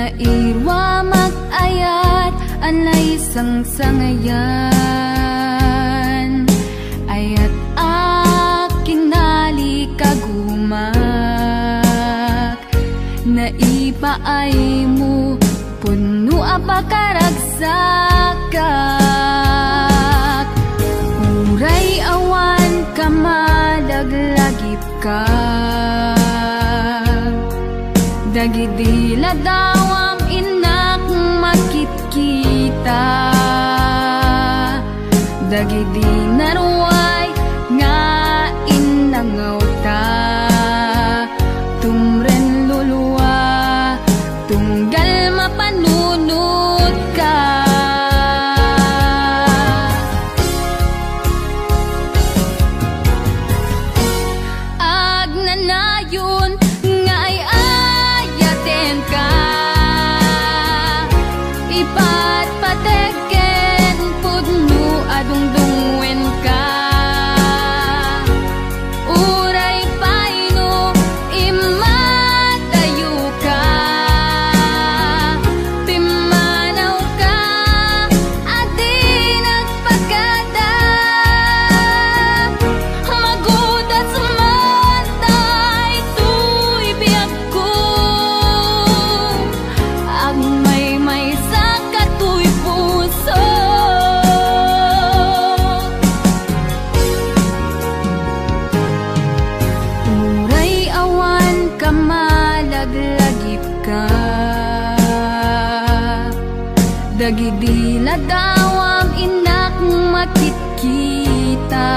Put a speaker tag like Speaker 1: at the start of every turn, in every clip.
Speaker 1: Nairwa mag-ayat anay sang-sangayan, ayat akinali kagumak. Naipaay mo puno apakaragsakak, uray awan kamadaglagip ka. Dagidila dawam inak makitkita, dagidi naruay nga inangaw ta. Tumren luluwa tunggal mapanunod ka. Agnanayon nga ay ayaten ka, ipatpateken pudno adungdungwen ka. Uray paino imatayo ka, pimanaw ka adi nagpagada. Magudat sumantay tuy biyag ko, agmay sa katuy puso. Uray awan kamalaglagip ka, dagidi ladawam inak makitkita.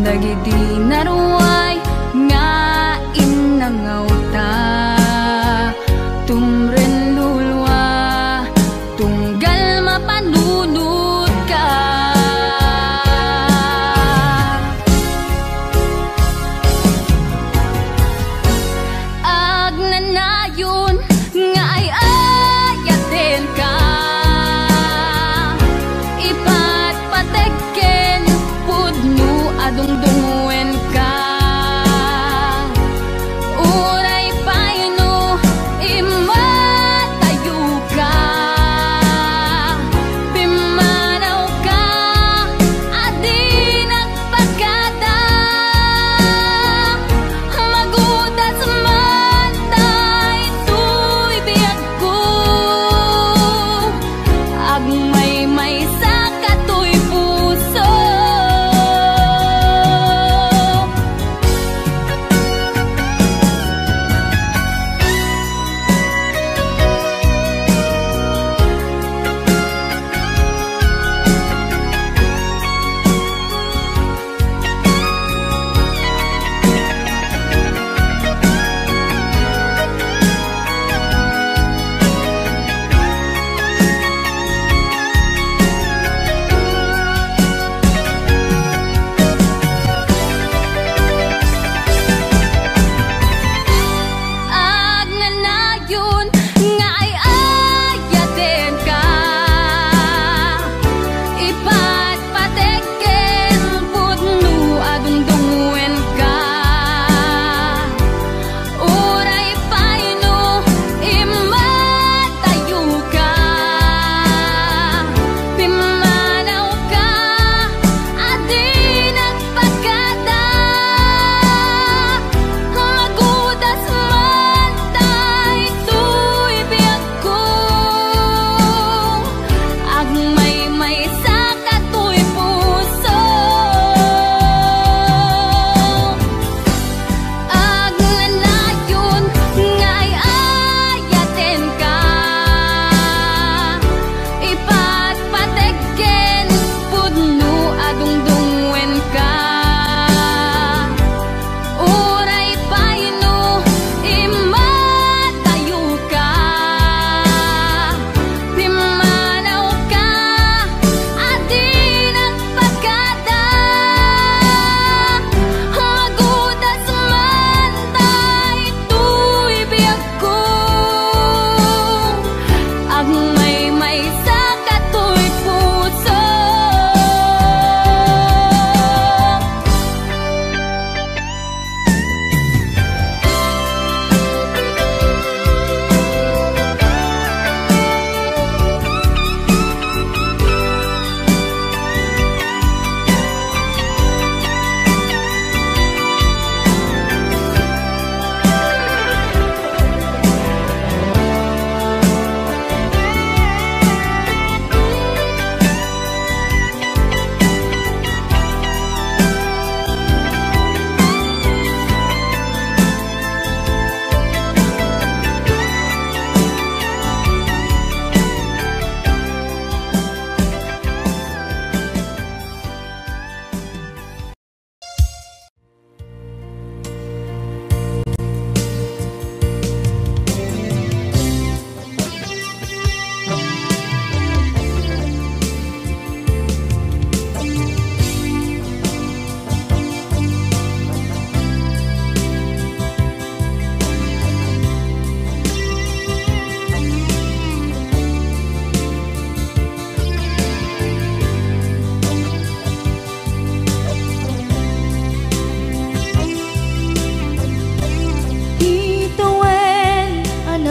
Speaker 1: Dagidi naruay nga inangaw ta. Tumren lulwa tunggal mapanunod ka. Agnanayon nga ay ayaten ka, ipatpateken pudno adungdungwen ka. Uray paino imatayo ka, pimanaw ka adi nagpagada. Magudat sumantay tuy biyag ko, agmay sa katuy puso.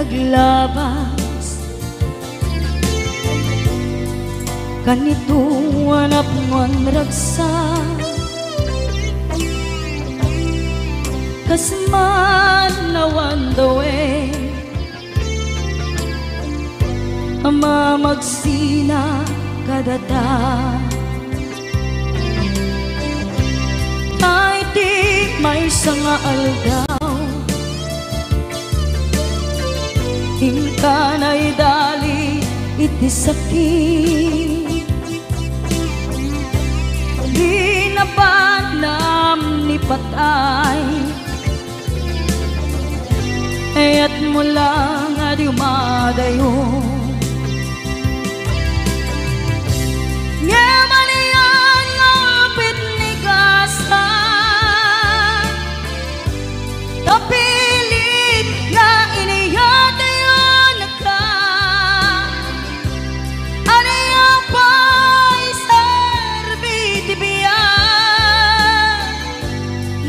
Speaker 2: naglabas kanito hanap man ragsa kasman nawan dawe ama magsina kadata ay di may sanga aldaw hingkanay dali iti sakit di napanam ni patay ayat mo lang adiumadayo ngaman iyan ngapit ni kasa tapilit nga iniyatayo naka aniya pa'y serbiti biya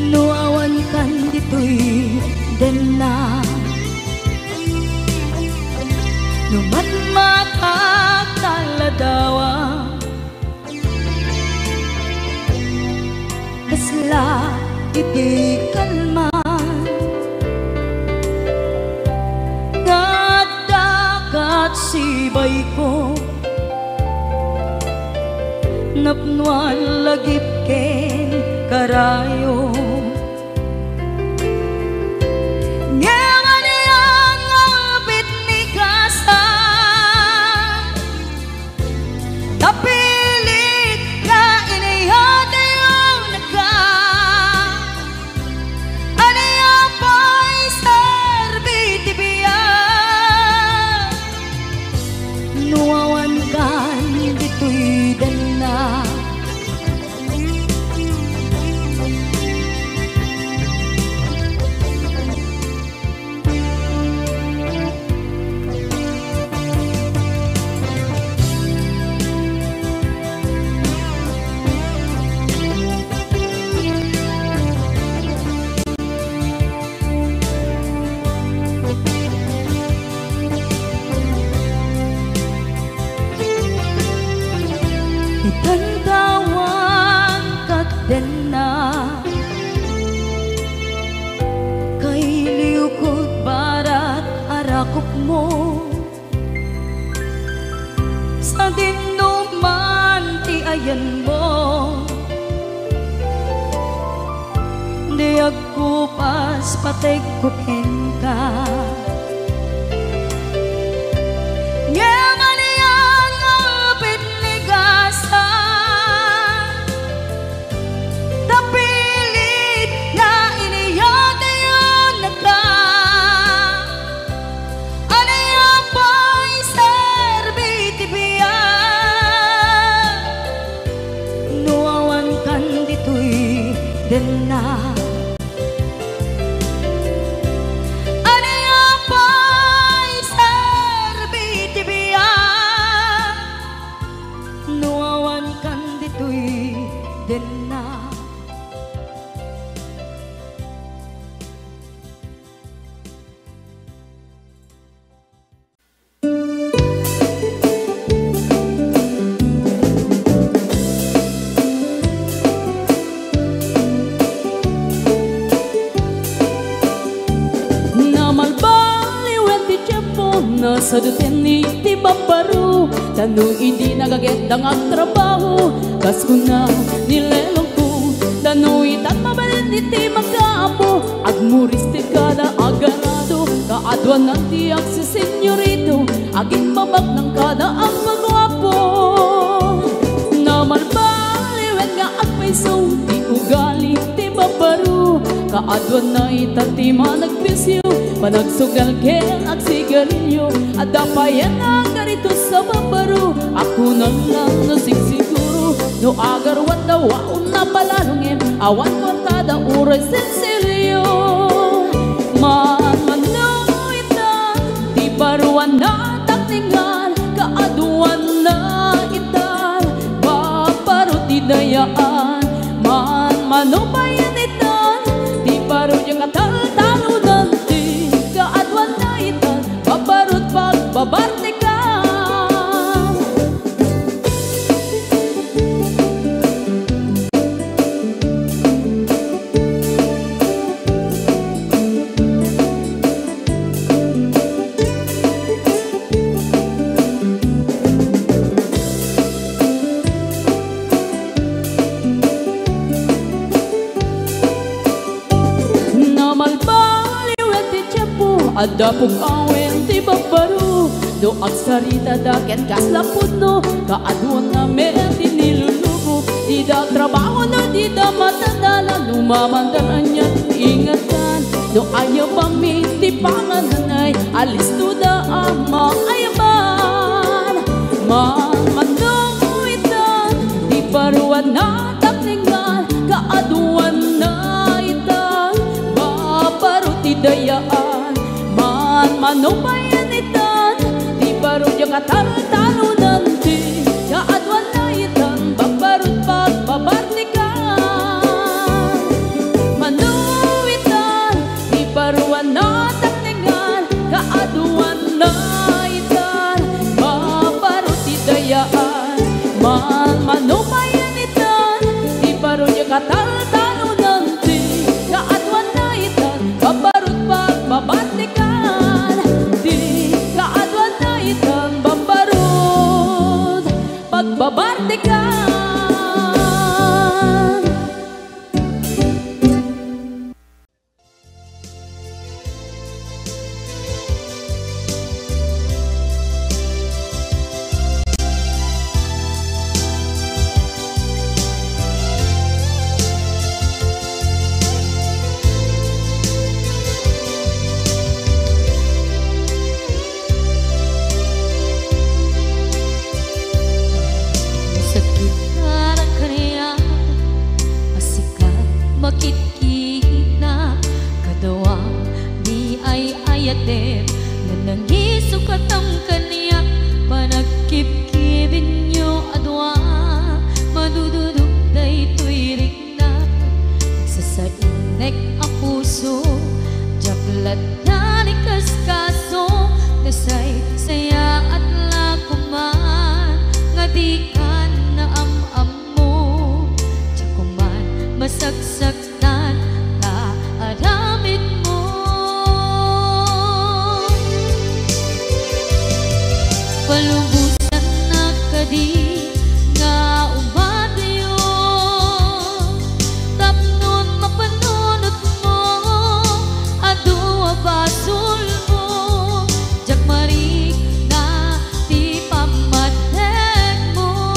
Speaker 2: nuawan kan dito'y dena numatmatak taladawa kasla iti kalman ngadakat sibay ko napnuan lagip ken karayo tapilit nga iniyatayong naka aniya pa'y serbiti biya nuawan kan dito'y dana itantawan kadena kay liukod barat arakop mo sa dinuman ti ayan mo di ako pas patay kuken ka dena aniya pa'y serbiti biya nuawan kan dito'y dena
Speaker 3: sa duten iti babaru tanu hindi nagagendang ang trabaho kas ko na nilelong ko tanu itan mabalin iti magkaapo agmuristi kada agarado kaadwan nanti ang si senyorito aging babak ng kada ang magwapo naman baliwen nga agpaiso di ugali ti babaru kaadwan na itati managpisyo panagsugal ken at sigarilyo at dapayan ang ganito sa babaru ako na lang nasigsiguro no agarwan daw waon na balalungin awan kortada uray sensilyo manuitan di baruan na takningan kaaduan na itan babaru di dayaan man manubayan itan di baru yung katal-talunan di kaadwan na itan Ada pong awen ti babaro do agsarita daket kaslapod no kaadwan nga meron ti nilulubo di da trabaho no di da matadala lumamandaran niya ingatan do ayaw pamiti pangananay alis to da ama ayaman manuitan di paruan na takningan kaaduan na itan babaro ti dayaan manubayan itan di baro di katalo nanti kaadwan na itan babarot pagbabarnikan manuitan di baruan na takningan kaaduan na itan babarot ti dayaan manubayan itan di baro di katalo nanti kaadwan na itan babarot pagbabarnikan pagbabartikan.
Speaker 1: Masagsaktan na aramid mo palubusan na kadi nga umadayo tapnon mapanunot mo adua basul mo jakmarik na ti pamadeg mo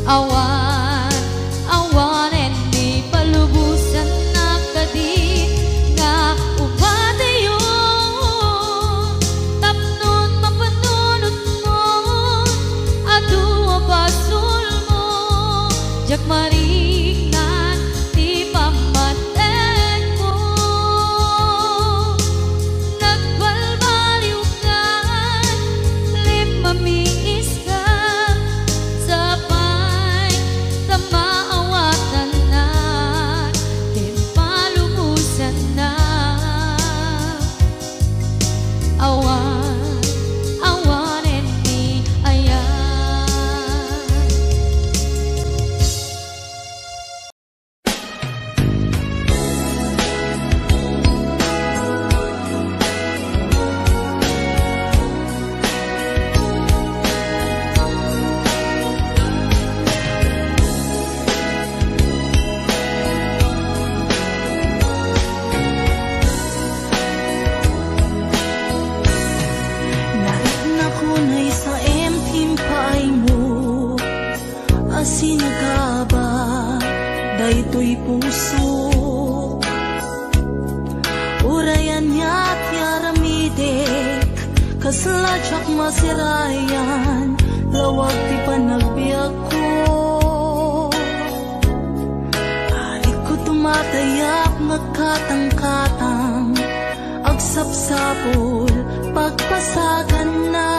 Speaker 1: Awan, awanen ni palubusan na kadi nga ubadayo. Tapnon mapanunot mo, adua basul mo, jak maringan ti pamatek mo. Nagbalbaliw ka, lip mamiis ka, sabay tamaawatan na, din palubusan na. Awan, awanen ni ayan.
Speaker 2: Narit na kunay sa emtim paay mo, asinagaba, daytoy puso. Urayan niya't yaramidek, kasladyak masirayan, lawag ti panagbiag ko. Halik ko tumatayak, nagkatang-katang, agsapsapol, pagpasagan na.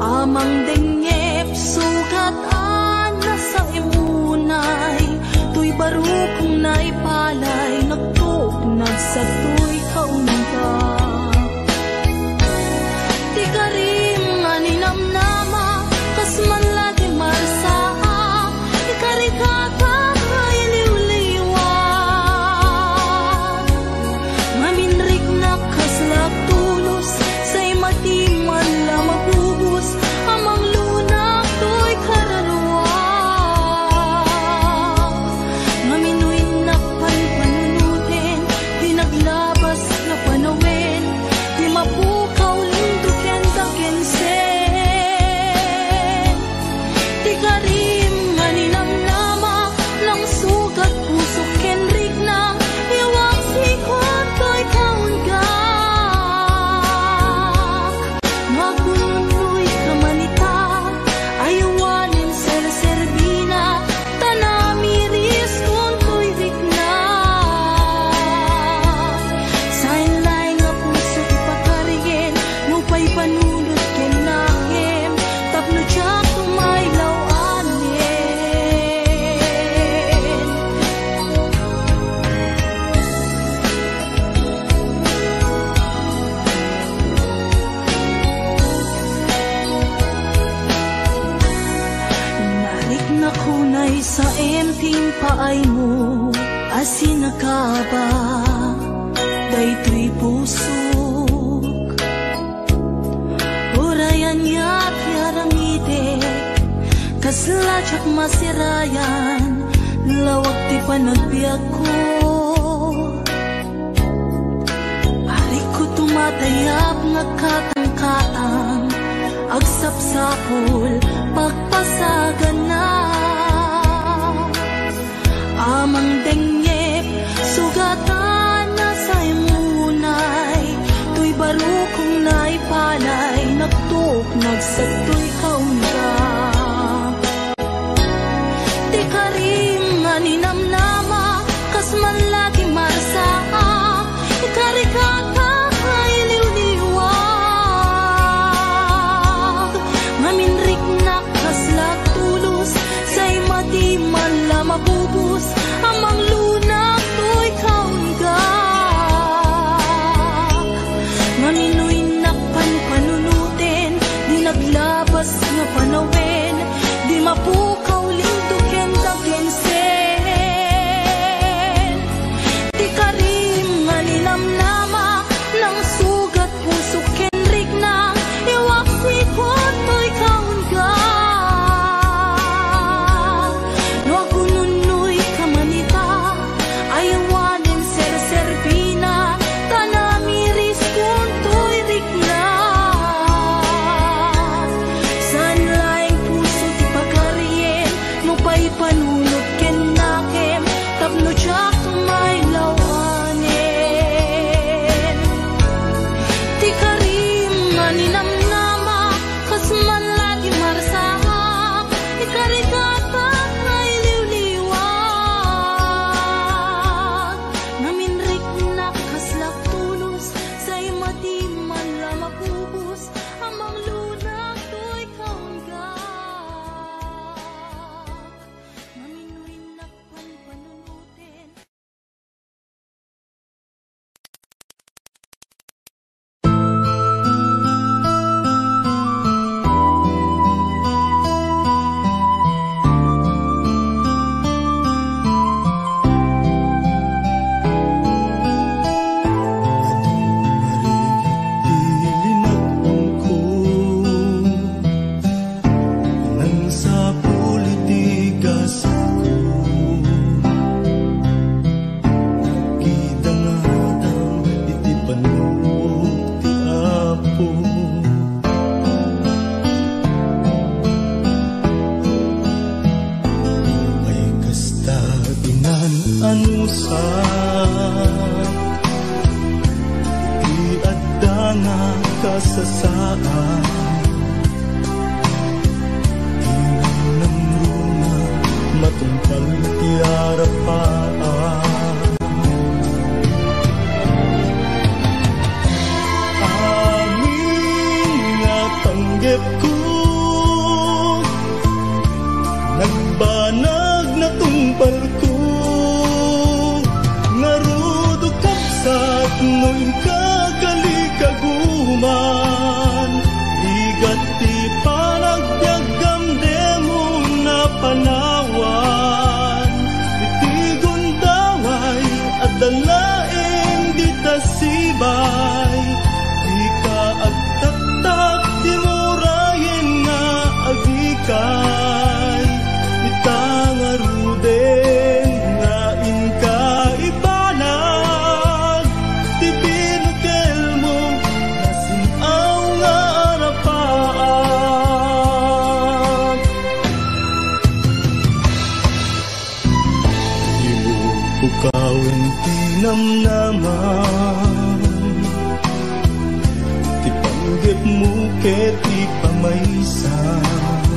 Speaker 2: Amang dengep, sugat na sa imunay, tuy barukong naipalay, nagtugnag sa tuy kaunta. Di karim nga ninamnama, kas man lagi marsaa, di karikata iliw-liwa. Maminrik na kaslap tulos, say matiman la mabubos, amang lunak to'y kararwa. Maminoy na panpanunutin, di naglabas na panawin, di mapukaw linduken sa kensen. Di karim nga ninamnama, lang sugat puso kenrik na, iwak sikot ko'y kaunggak. Magunoy ka manita, ayawanin ser-serbina, tanamiris kung to'y rikna. Sain lay nga puso ipakarigin, nupay panunod ken nahem, tapno tiyak tumaylaw anin. Narik na kunay sa emting paay mo, asinagaba, daytoy pusok. Urayan niya't yaramidek, kasladyak masirayan, lawag ti panagbiag ko. Halik ko tumatayak, nagkatang-katang, agsapsapol, pagpasagan na. Amang dengep, sugatan na sa imunay, tuy barukong naipalay, nagtugnag sa tuy kaunta. Di karim nga ninamnama, kas man lagi marsaa, ikarikata iliw-liwag. Maminrik na kaslak tulos, say matiman la mabubos, amang lunak to'y kaunggak. Maminoy na panpanunutin, di naglabas nga panawin, di mapukaw linduken sa kensen. Di karim nga ninamnama, nang sugat puso kenrik na, iwak sikot to'y kaunggak. Wagununoy ka manita, ayawanin ser-serbina, tanamiris kung to'y rikna. San laing puso't
Speaker 4: manusap iadda nga kasasaan inamnamruna matungkal ti arapaan amin nga tanggep ko nagbanag na tumpal ko ngarudo kapsat no'y kagalikaguman ligat ti panagbiagam demo na panawan iti gundaway at dalaeng di tasibay di ka agtaktak di murayin na agikay itangaruden nga inka ibanag ti binukel mo nasinaw nga arapaan ibukawin ti namnaman ti panggep mo ket ti pamaysan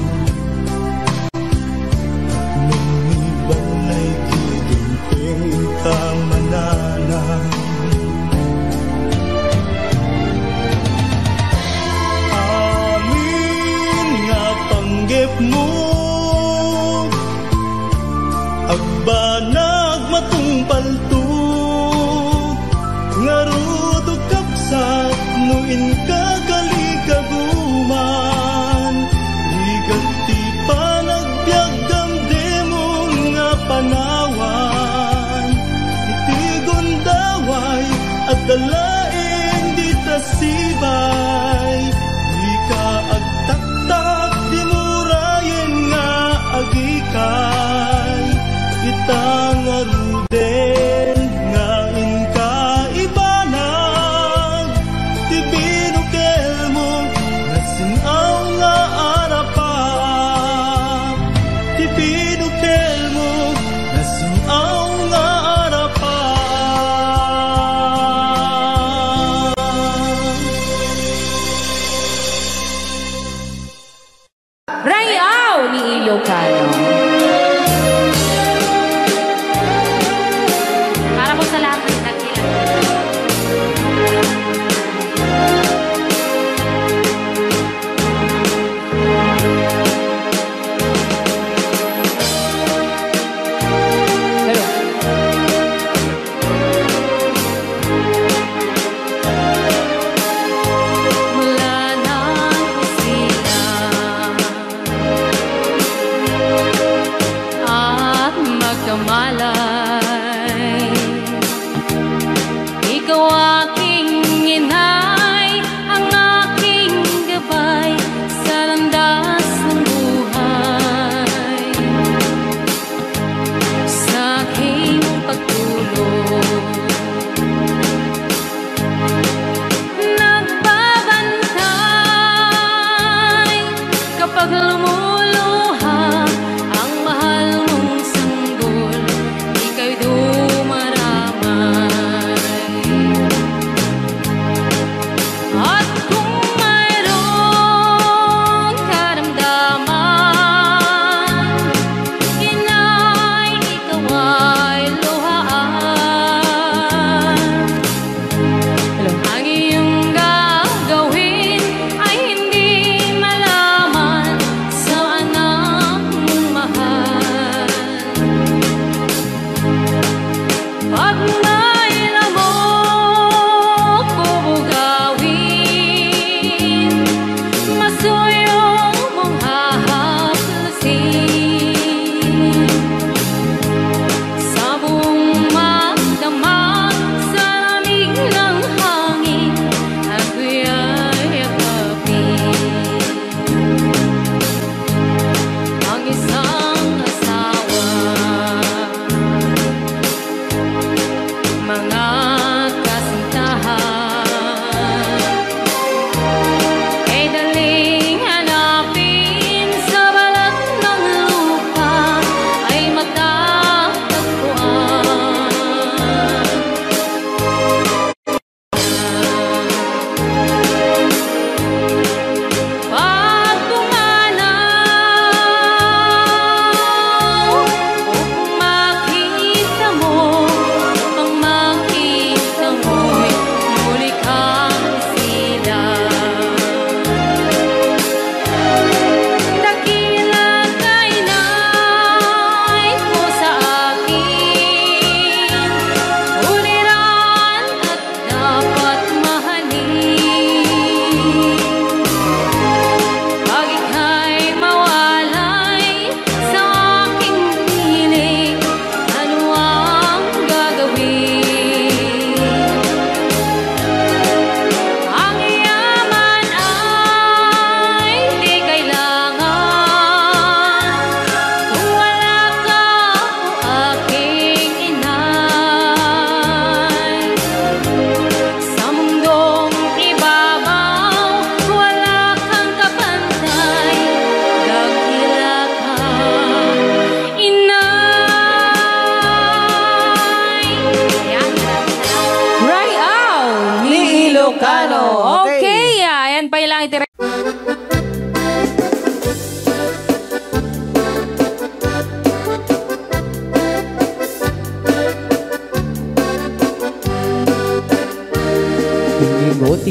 Speaker 4: balay kiginting kamananan amin nga panggep mo agbanag matungpal to ngarudo kapsat nuin kagalikaguman ligat ti panagbiagam demon nga panawan iti gundaway at dalaeng di tasibay di ka agtaktak di murayen nga agikay itangaruden nga inka ibanag ti binukel mo nasinaw nga arapan ti binukel mo nasinaw nga arapan
Speaker 3: Rayaw ni Ilocano.
Speaker 1: Para po sa lahat ng nagkilan.
Speaker 3: Hello.
Speaker 1: Mula nang kusina at magkamalay, ikaw aking inay, ang aking gabay sa landas ng buhay, sa aking pagtulog. Nagbabantay kapag lumuluha ang mahal mong sanggol, ika'y dumaramay. At kung mayroong karamdaman, inay, ikaw ay luhaan. Ang iyong gagawin ay hindi malaman sa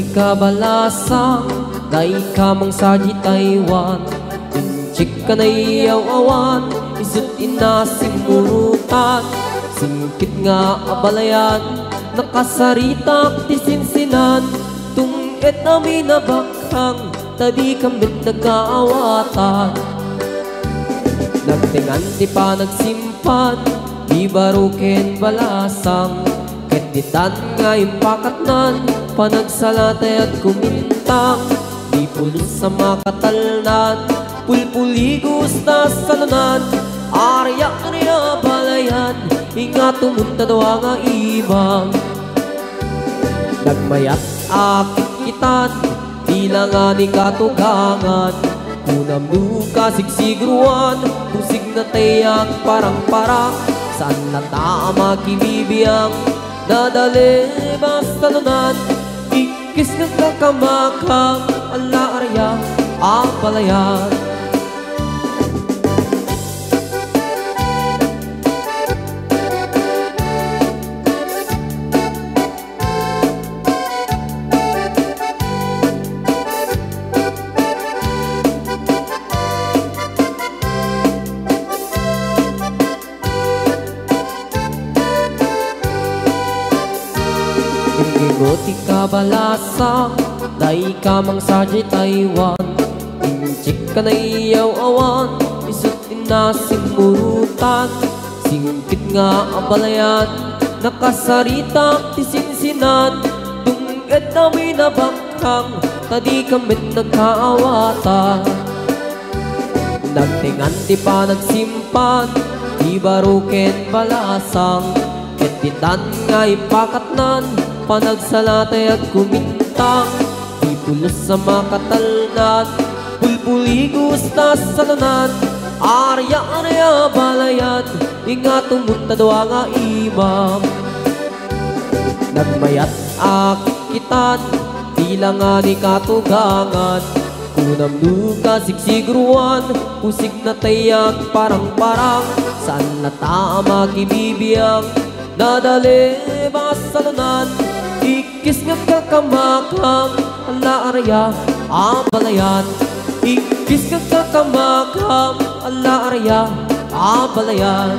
Speaker 5: ti kabalasang dai kamang sa di Taiwan. Inchik ka na iyaw-awan, isut inasimurutan. Singkit nga abalayan, nakasaritak ti sinsinan. Tungit namin na bakhang, tadi kambit nagkaawatan. Nagtingan ti pa nagsimpan, di baruken balasang. Ketitan nga impakatnan, panagsalatay at kumintang. Di pulos sa makatalnan, pulpuligos na salunan. Arya niya balayan, ingat tumunta daw nga ibang. Nagmayat akit kitan, tila nga ni katugangan. Kunam duka sigsigruan, pusig na tayak parang-parang. Saan na tama kibibiyang, nadali basta lunan. Ikis ng kakamakang, ala arya ang palayan. Ingoti kabalasa, dai kamang sa di Taiwan. Inchik ka na iyaw-awan, isut inasimurutan. Singkit nga abalayan, nakasaritak ti sinsinan. Tungit namin na bakhang, tadi kambit nagkaawatan. Nagtingan ti pa nagsimpan, di baruken balasang. Ketitan nga ipakatnan, panagsalatay at kumintang. Di pulos sa makatalnan, pulpuligos na salunan. Arya balayan, ingat tumunta daw nga imam. Nagmayat akit kitan, tila nga ni katugangan. Kunam duka sigsigruan, pusig na tayak parang-parang. Saan na tama kibibiyang, nadali basta lunan. Ikis nga kakamakang, ala arya ang balayan. Ikis nga kakamakang, ala arya ang balayan.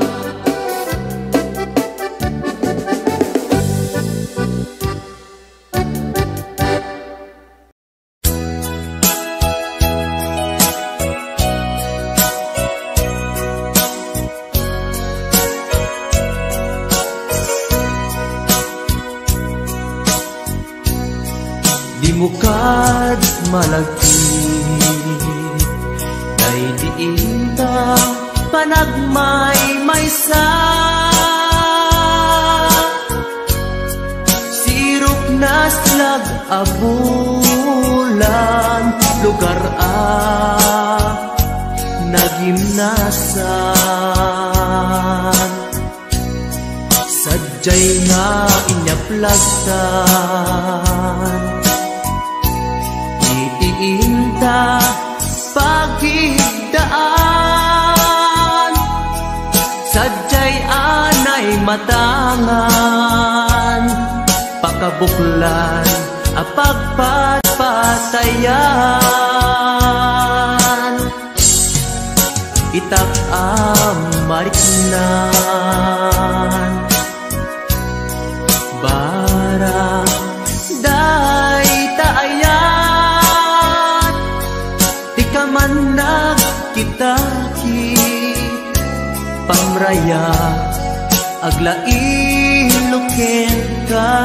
Speaker 4: Di mukad malagti, day diinta panagmay-maysa. Sirok na slag abulan, lugar nagimnasan. Sadyay nga inyaplagtan, itiinta pagigdaan. Sadyay anay matangan, pakabuklan apagpatpatayan. Itak amariknan, barang day taayan. Di ka man nagkitaki, pamraya aglain-luken ka.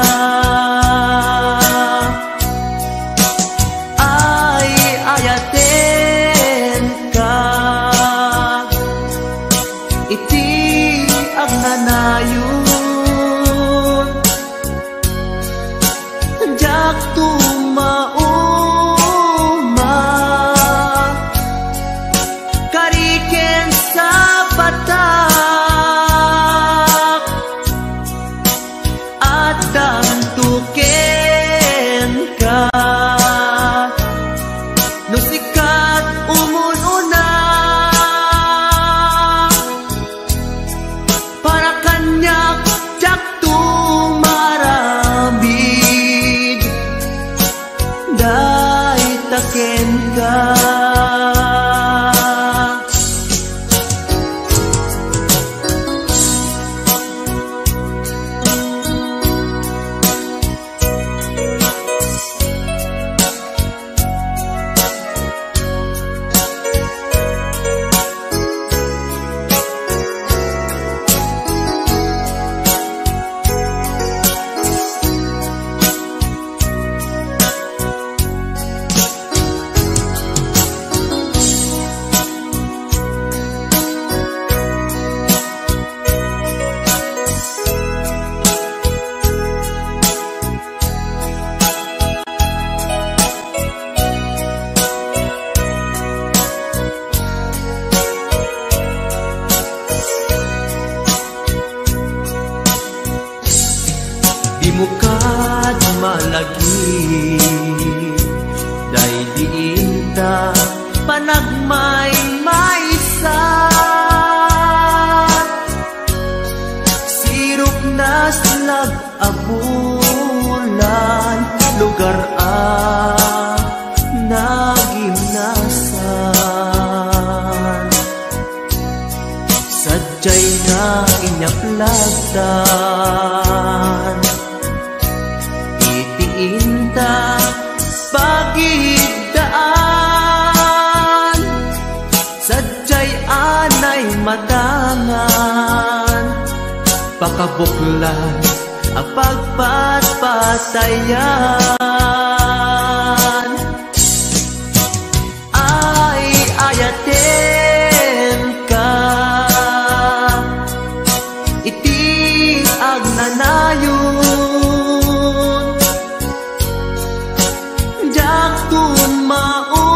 Speaker 4: Ay ayaten ka, iti agnanayon. Jak tumauma, kariken sa batak, at ang tuki sadya'y na inyaplagdan. Itiinta pagidaan, sadya'y anay matangan. Pakabuklan ang pagpatpatayan. Ay ayaten ka, iti agnanayon. Jak tumauma,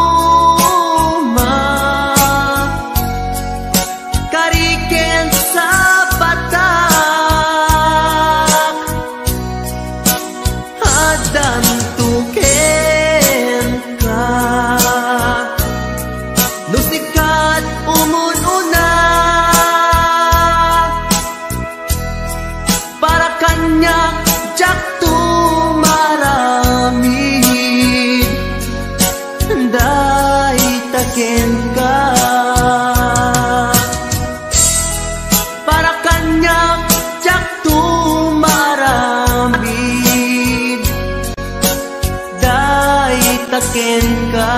Speaker 4: kariken sa batak, hadan tuken ka. Nusikat umununa, para kanyak jak tumaramid, day taken ka. Para kanyak jak tumaramid, day taken ka.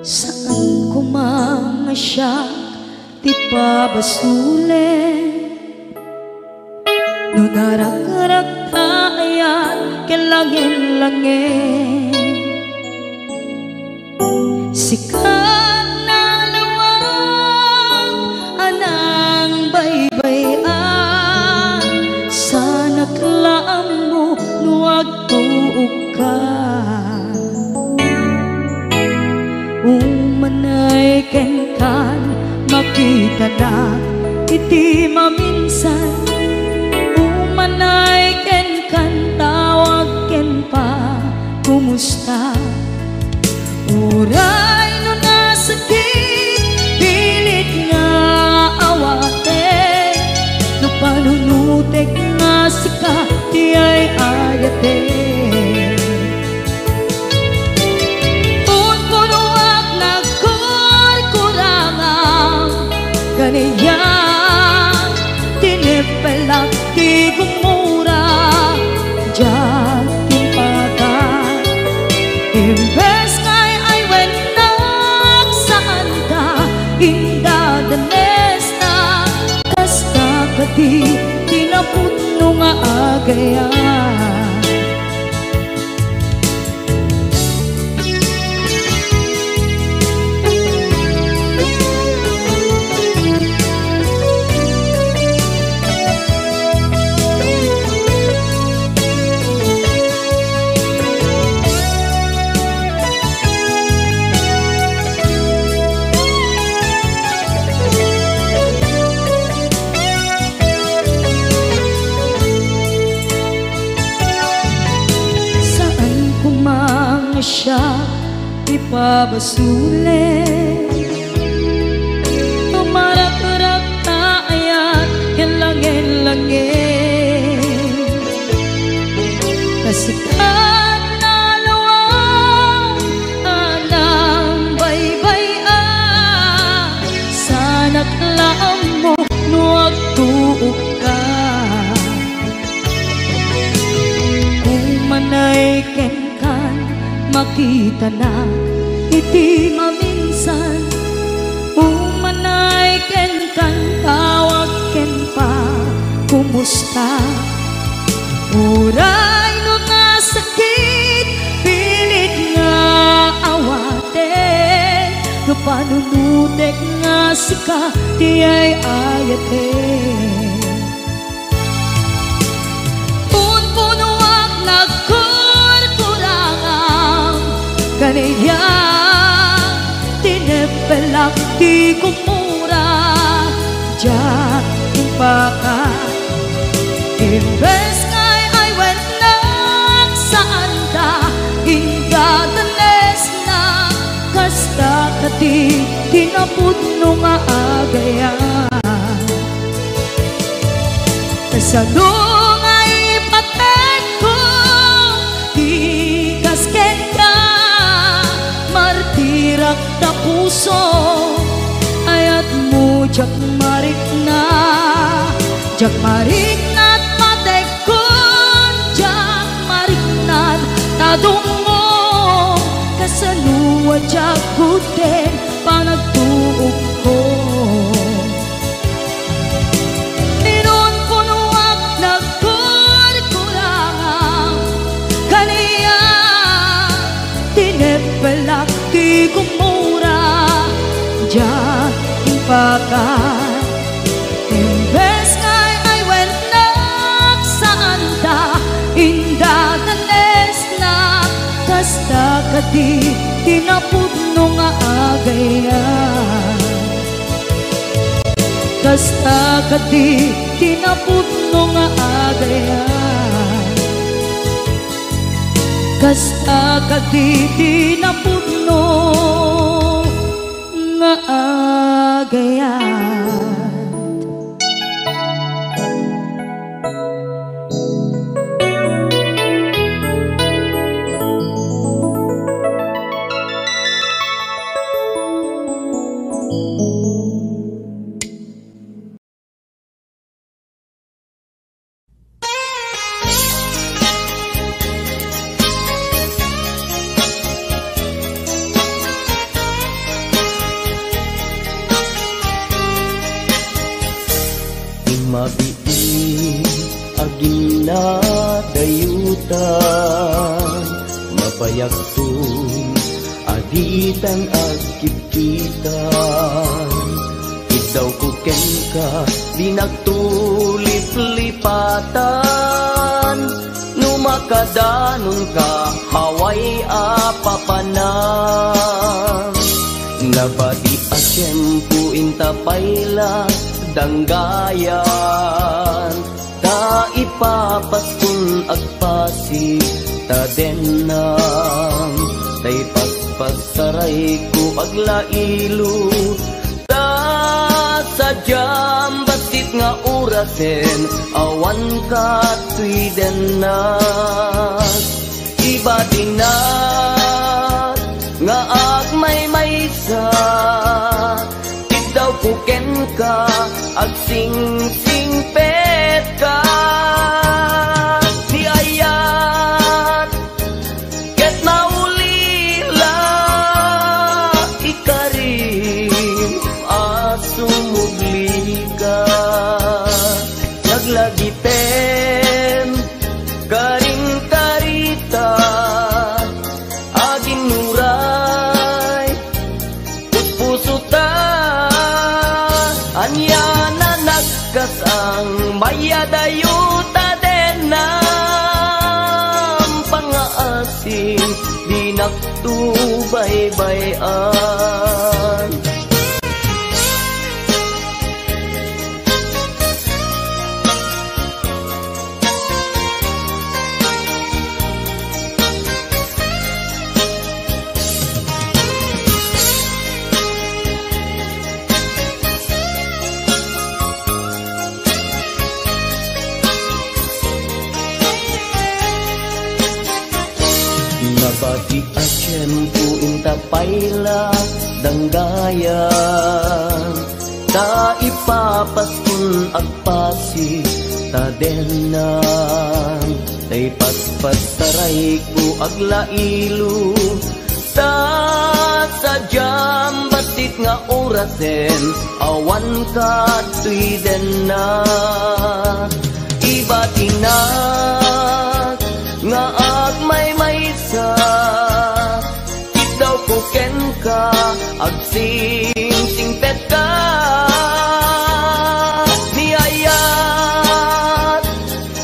Speaker 2: Saan ko mga siya ti pabasule, no narak-rak tayan kelangin-langin. Sikat na lawang anang baybayan, sana klaam mo nuwag tuog ka. Umanay ken kan makita na iti maminsan. Umanay ken kan tawag ken pa kumusta. Uray no nasakit pilit nga awate, no panunutek nga sika di ay ayate. Ganyan tinipelak di gumura, diyan timpakan. Imbes kay ay wenak saan ka indadanes na, kasta ka di tinaputno nga agayan. Siya ipabasule, tumarak-rak tayan kelangin-langin. Kasikat na lawang anang baybayan, sana klaam mo nuwag tuog ka. Umanay ken makita na iti maminsan. Umanay ken kan tawag ken pa kumusta. Uray no nga sakit pilit nga awate, no panunutek nga sika di ay ayate. Punpunuak nagkurkurangang kaniya, tinipelak di kumura, diyan timpakan. Imbes ngay ay wenak saan ta ingadanes na kasta kati tinapudno nga agayan sa dungay patek ko di kasken ka martirak na puso ayat mo jak marik na patek ko jak marik na tadungo kasaluwa jak guden panagtuog ko Pelaki kumura Diyan ipakan Imbes ngay ay wenak saan ta indadanes na kasta kadi tinapudno nga agayan kasta kadi tinapudno nga agayan kasta kaditi na pudno nga agayan.
Speaker 6: Mabiin agin na dayutan mabayagtun agitan agkipkitan idaw ko ken ka di nagtulip-lipatan numakadanon ka haway apapanan nabadi a tiyempo intapayla danggayan ta ipapaskun agpasi ta denam tay pagpagsaray ko aglailo ta sadyam basit nga urasen awan ka tuy denas iba dinat nga agmay-maysa daw kuken ka ag sing pet ka di ayat ket naulila ikarim asumugli ka naglagiten karing karita aging nuray puso ta anya na nagkas ang mayadayuta denam pangaasin di naktubaybayan nabati a tiyempo intapayla danggayan ta ipapaskun agpasi ta denam tay paspasaray ko aglailo ta sadyam basit nga orasen awan ka tuy denas iba tinat nga agmay-maysa daw kuken ka ag sing-pet ka ni ayat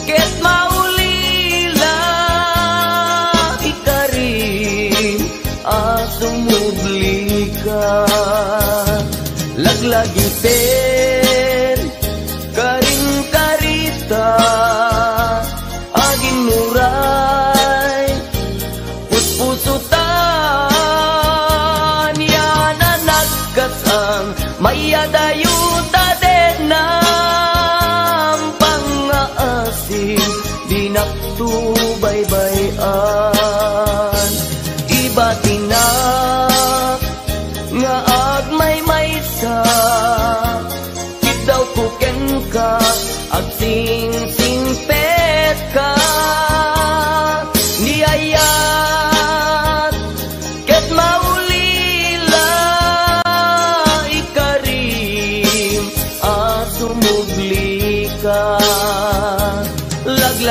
Speaker 6: ket maulila ikarim asumugli ka laglagi pen karing karita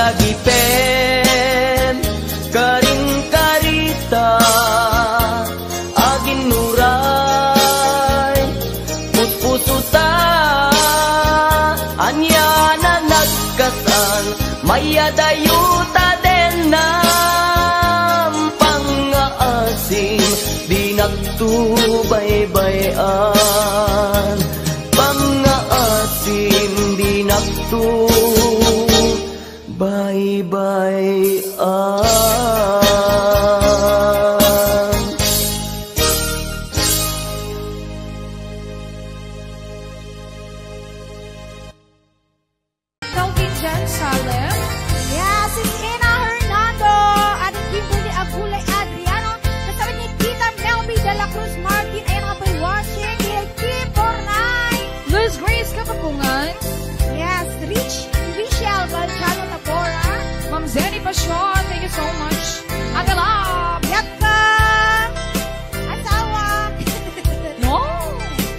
Speaker 6: dagipen karing karita agin nuray puspusuta anya na nagkasan maya dayuta den nam pangaasim di nagtubaybayan pangaasim di nagtubaybayan.
Speaker 7: Kelvin Jen Salem.
Speaker 8: Yes, it's Ina Hernando. At Kimberly Agulay Adriano. Kasama ni Tita Melby de la Cruz Martin. Ayan nga po watching. Lil Kim Bornay.
Speaker 7: Liz Grace Kapapungan.
Speaker 8: Yes, Richelle Valchano Tabora.
Speaker 7: Ma'am Zenny Pasyon, thank you so much. Agalab.
Speaker 8: Yakka. Asawa.
Speaker 7: No.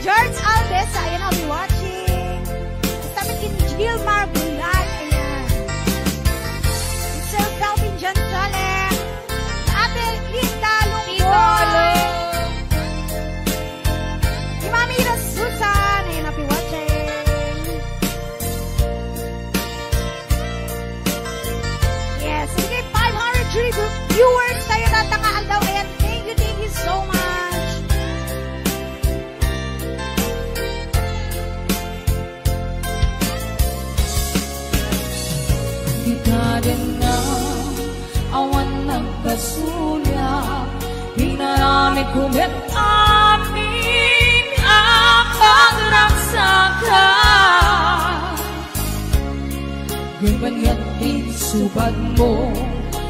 Speaker 8: George Aldesa. Ayan I'll be watching. Kasama ni Gilmar Bulan. Ayan. Sir Calvin Jan Salem. Ate Linda Lungboy. Si Mami Ira Susan. Ayan I'll be watching. Yes, sige, 500 viewers tayo natangaan daw. Ayan, thank you so much.
Speaker 3: Di ka din na awan nagkasulya. Hinarami kumit amin ang pagragsakan. Ganyan insubad mo,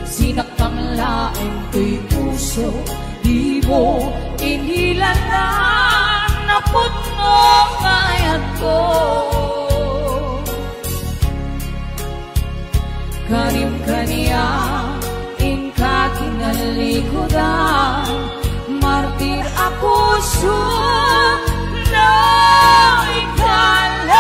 Speaker 3: sinaktang laing ko'y puso. Di mo inilanan na puno kayat ko. Karim kaniya, inka kinalikodan. Martir ako na ikalang.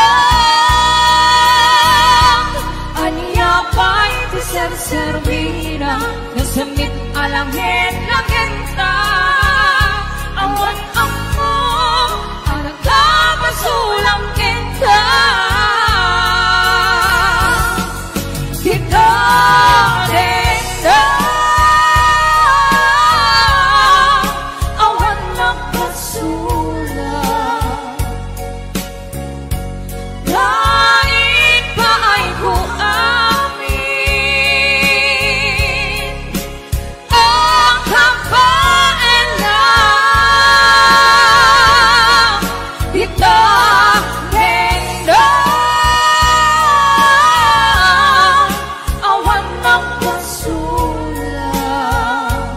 Speaker 3: Anya pa'y tiser-servina, nasamit alangin langenta. Awan ako, ang nagkapasulang kita. Kita din na awan nagkasulang. Kain pa ay ko amin ang kampaan lang. Kita din na awan nagkasulang.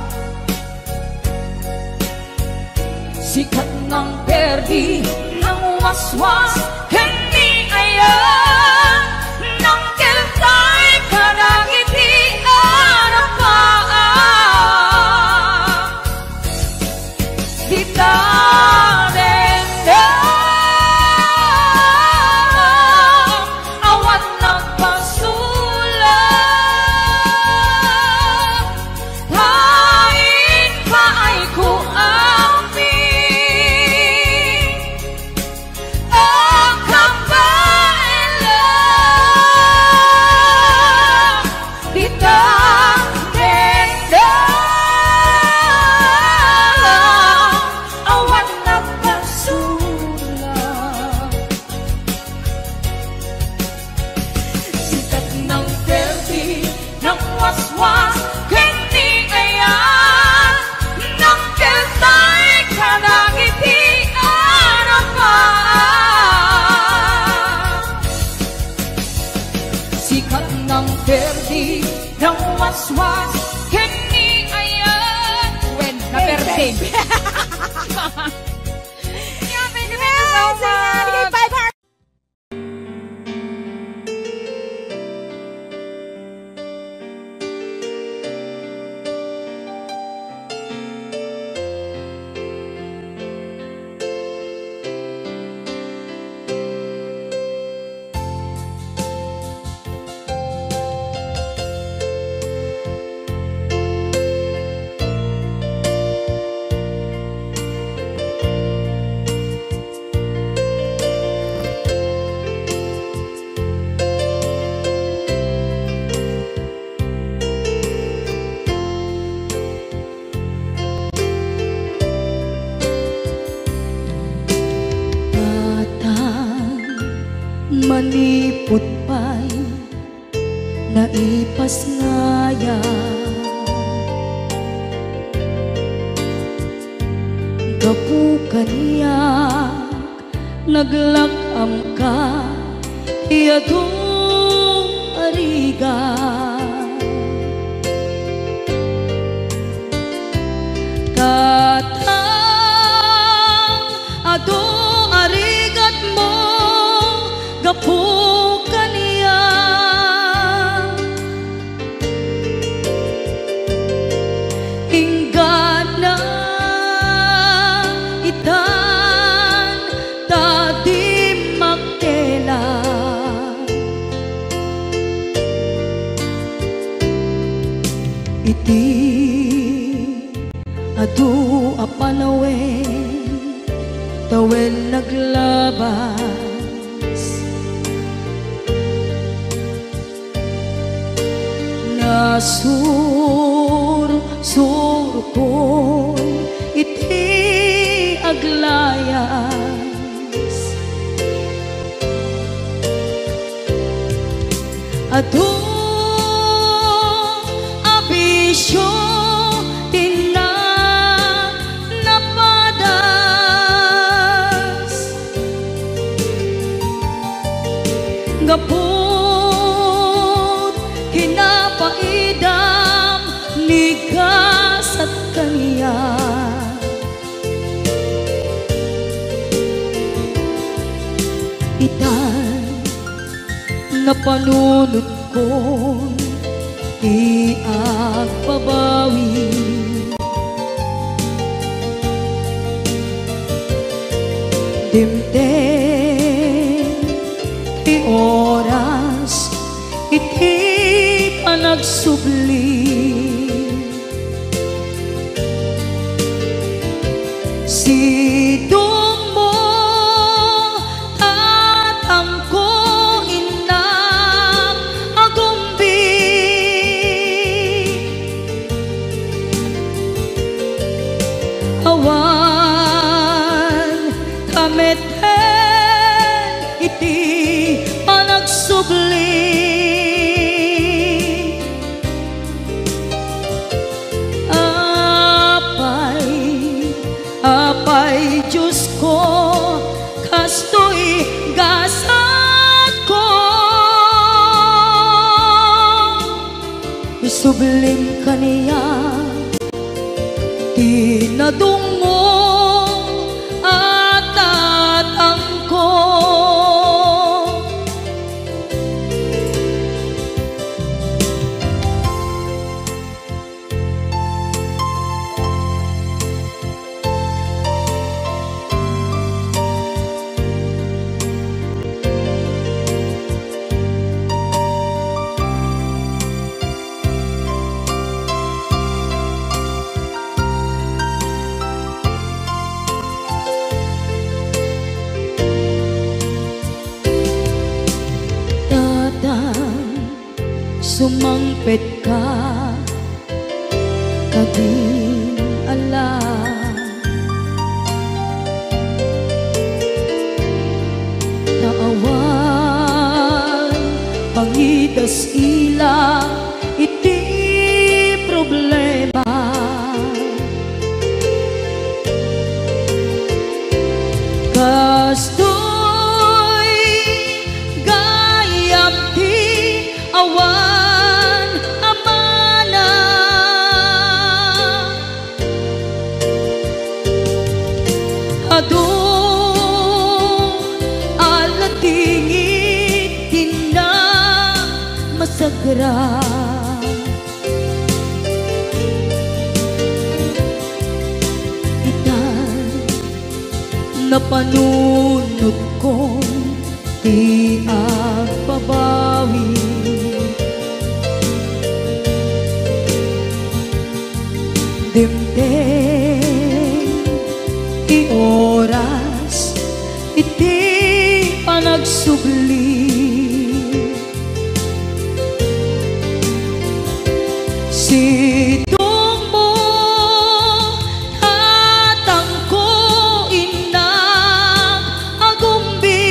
Speaker 3: Sikat ng perdi ng waswas, hindi ayan ng keltay karangiti arapaan. Dita rin na awan nagpasulang. Kain pa ay ko amin ang kampaan lang. Dita rin na awan nagpasulang. Sikat ng perdi ng waswas, hindi ayan ng keltay kanangiti arapaan. Sikat ng perdi ng waswas, hindi ayan when na perdi.
Speaker 7: Yeah, thank you so much.
Speaker 8: 500.
Speaker 2: manipot pa'y naipas ngaya. Gapukan niya naglakam ka iyadong ariga. Katang ado arigat mo gapukan niya. Inggan na itan tadi makela. Iti adu apanawen tawen naglabas. Nasur ko iti aglayas. Adu abisyo gapot kinapaidam ligas at kaniya. Itan na panunod ko di agbabawi. Dimdem oras iti panagsubli. Sidong mo tatangko inang agumbi. Awan kameten iti panagsubli. Apay Diyos ko kastoy gasat ko. Isublim kaniya tinadungo at tatangko. Sumangpet ka kading ala. Naawan pangidas ila iti problema. Kastoy gayam ti awan alatingit tina masagra. Itan napanunod ko di agbabawi. Dimdem ti oras iti panagsubli. Sidong mo tatangko inang agumbi.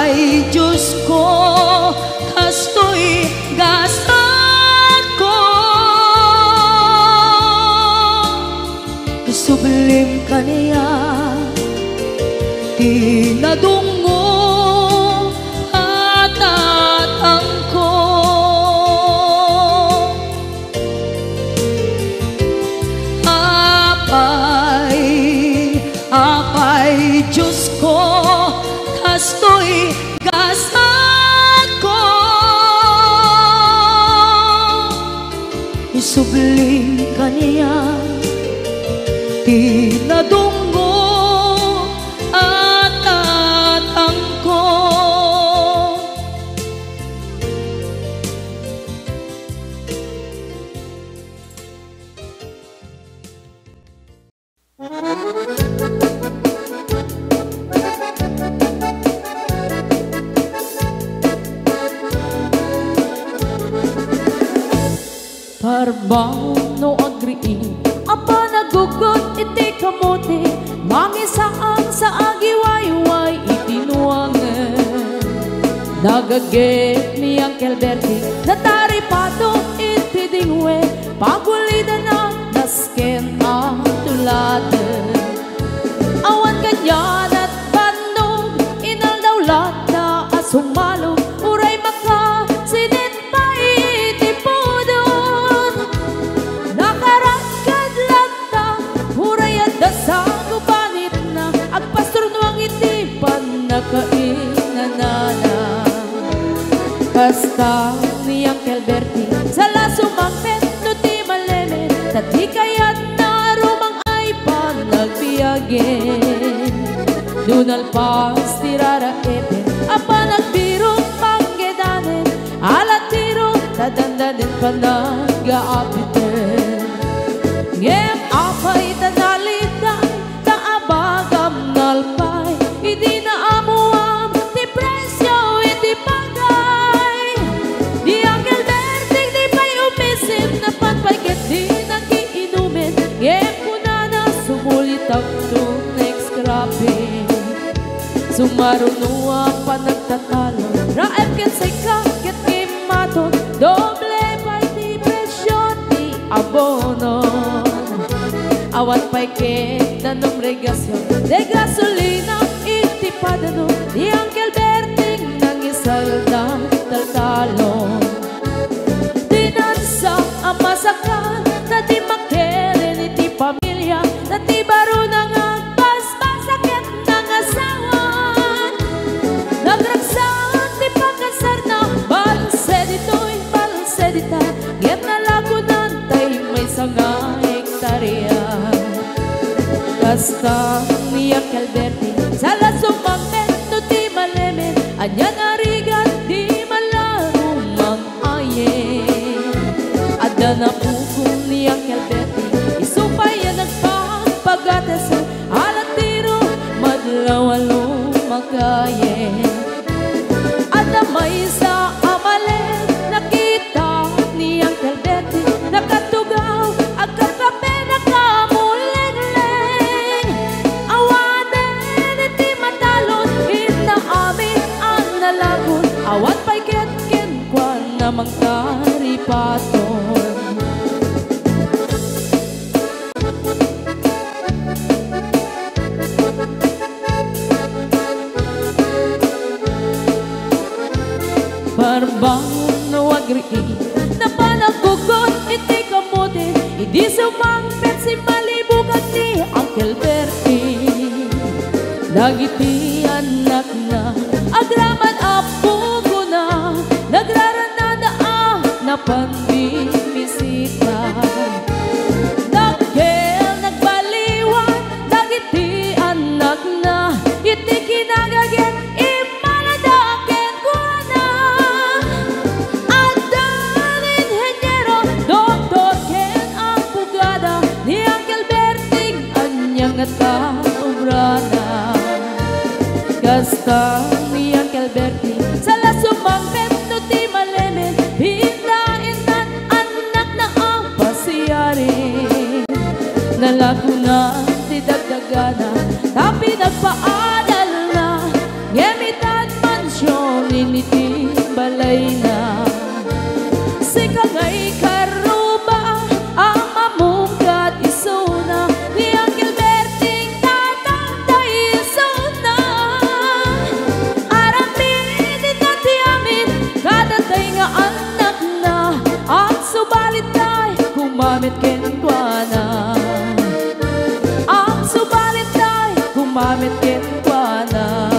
Speaker 2: Apay Diyos ko, kastoy gasat ko. Sublim ka niya, tinadungo at atang ko. Apay Diyos ko, kastoy gasat ko. Isubling ka niya, tinadungo at atang ko.
Speaker 3: Parbang no agriin apa nagugot iti kamote mangisaan sa agiwayway itinuangan. Nagaget ni Uncle Bertie nataripato iti dingwe pagulida na nasken ang tuladan. Awan kanyan at bandog inaldawlat na asumalog uray maka sinit pa iti podon. Nakarakad lang ta uray at dasang ubanit na agpasurnuang iti panakainanana. Basta ni Uncle Bertie sa lasumangpet no ti maleme tati kayat na rumang ay panagbiyagen. Dunal pas tirara ete apa nagbiro panggedanen alat tiro tadandanen panag-aapiten. Ngem apay tanalitan kaabagam nalpay hindi na amuam ti presyo iti pagay. Di Uncle Bertie di pa'y umisim na panpagket di nagiinumin. Ngem kunana sumulit ang next grabe. Sumaruno ang panagtatalo raep ket say kaket kimaton doble pa'y ti presyo ti abonon. Awat pa'y ket nanong regasyon de gasolina iti padano di Uncle Bertie nang isalda taltalon. Dinansa ang masakan na di makeren iti pamilya na ti baro nang agpas-pasakit ng asawan. Nagragsan ti pagkasar na balse dito'y balse dita ngem nalagunan tay may sanga hektarya. Basta ni Uncle Bertie sa lasumangpet no ti maleme anya narigat di malarumang ayen. Adda na pukong ni Uncle Bertie isupay yan nagpapagates alat tiro madlawalo makayen. Adda may sa amalen nakita ni Uncle Bertie nakatugaw agkakape nakamuleng-leng. Awanen iti matalon ita amin ang nalagon awat pa'y ket-ken kwan namang karipaton. Parbang no agriin na panagugot iti kamote idi sumangpet si malibugan ni Uncle Bertie. Dagiti anak na agraman apo ko na nagraranada na panbibisita. Dagkel nagbaliwan dagiti anak na iti kinagagen imaladaken ko na. Adan inhenyero doktor ken ang pugada ni Uncle Bertie anyang nataobrana. Gasta ni Uncle Bertie sa lasumangpet no ti maleme hindain nan anak na ang pasiyari. Nalagunan ti dagdagana tapi nagpaadal na ngemitan mansyon balin iti balay na. Sikagay karuba ang mamungkat isuna, ni Uncle Berting tatangday isuna. Aramidin na tiyamin kadatay nga anak na, at subalit tay kumamit kenkwana. Ang subalit tay kumamit kenkwana.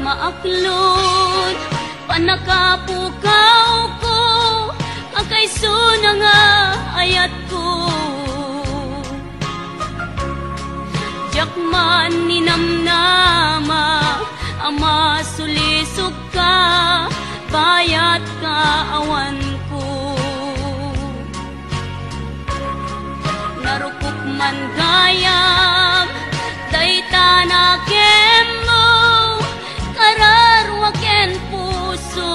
Speaker 1: Maaklod, panakapukaw ko, ang kaisuna nga ayat ko. Jakman ninamnama, ama sulisok ka, bayat ka awan ko. Narukok man gayam, dayta na kemo, kararwaken puso.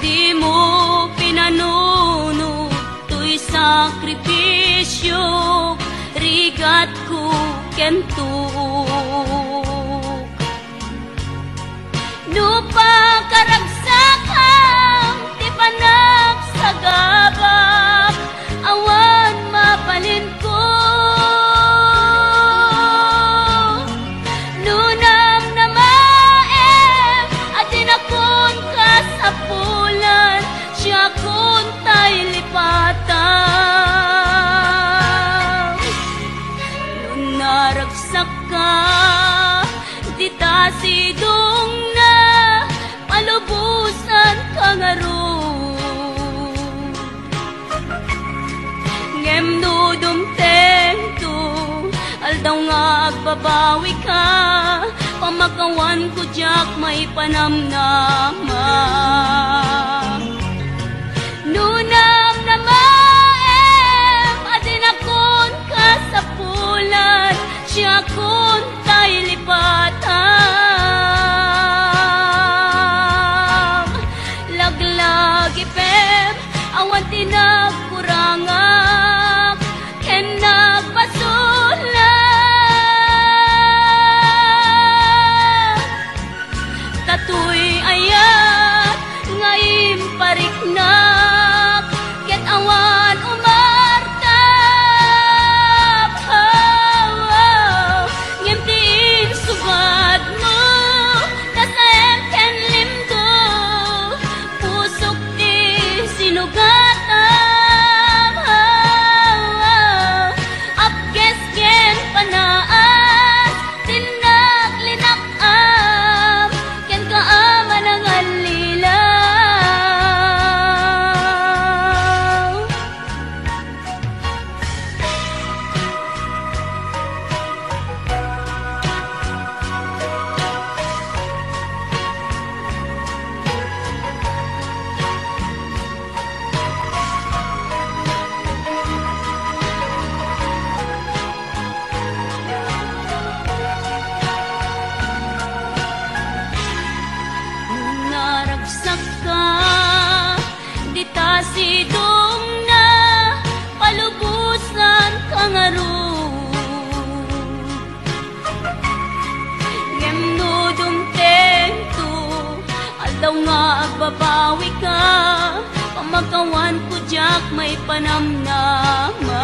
Speaker 1: Di mo pinanuno to'y sakripisyo, rigat ko kentuk. Lupa karagsakam, di panak sa gabak, awan mapalin ko. Siya kun tay lipatang, nung naragsak ka, di ta sidong na, palubusan ka nga ron. Ngem no dumtento, aldaw nga agbabawi ka, pamakawan ko jak may panamnama. Nunam na maem, adin akon kasapulan, siya kun tay lipatang. Laglag ipem, awan tinagkurangak, ken nagpasulan. Tatuy ayat, ngayon parik na, awan umartap, ngimtiin sugad mo, nasayang ken limdo, pusok di sinugatam, apkes ken panaas, tinaglinakam, ken kaama ng alila. Naragsak ka, di ta sidong na, palubusan ka nga ron. Ngem no dumtento, aldaw nga agbabawi ka, pamakawan ko jak may panamnama.